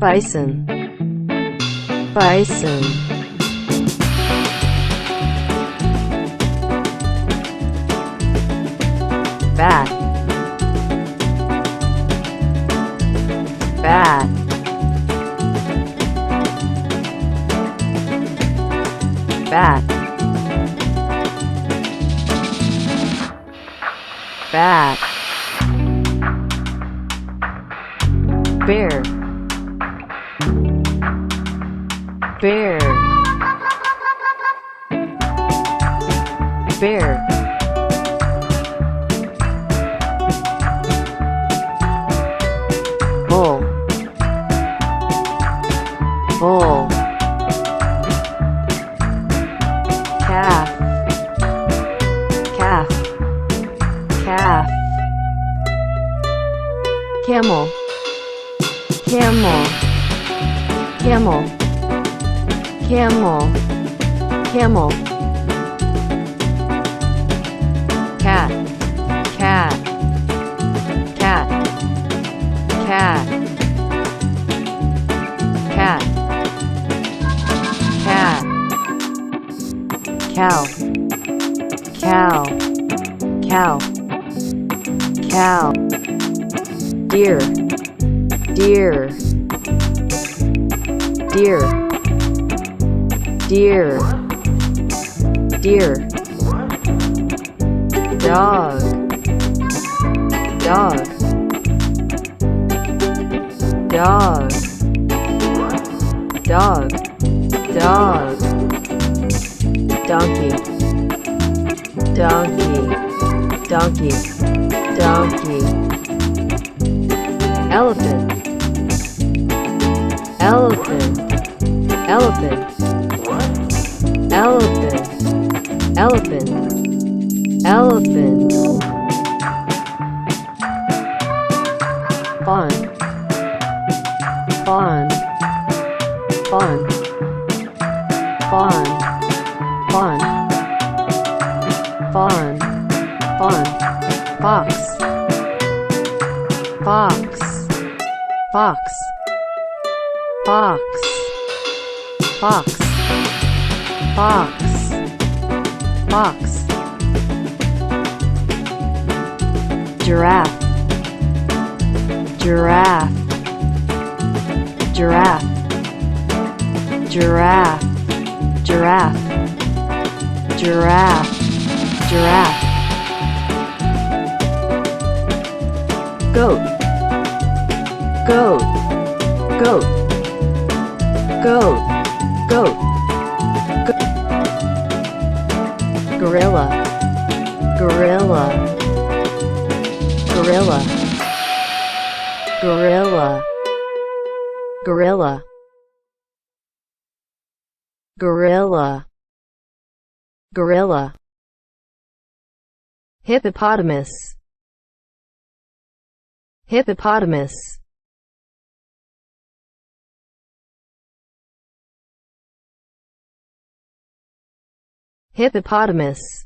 bison, bison, bat, bat, bat, bat, bear, bear, bear, bull, bull, calf, calf, calf, camel, camel, camel, camel, camel, cat, cat, cat, cat, cat, cat, cow, cow, cow, cow, deer, deer, deer, deer, deer, dog, dog, dog, dog, dog, donkey, donkey, donkey, donkey, elephant, elephant, elephant, elephant, elephant, elephant, fawn, fawn, fawn, fawn, fawn, fawn, fawn, fox, fox, fox, fox, fox, fox, fox, giraffe, giraffe, giraffe, giraffe, giraffe, giraffe, giraffe, goat, goat, goat, goat, goat, gorilla, gorilla, gorilla, gorilla, gorilla, gorilla, gorilla, hippopotamus, hippopotamus, hippopotamus,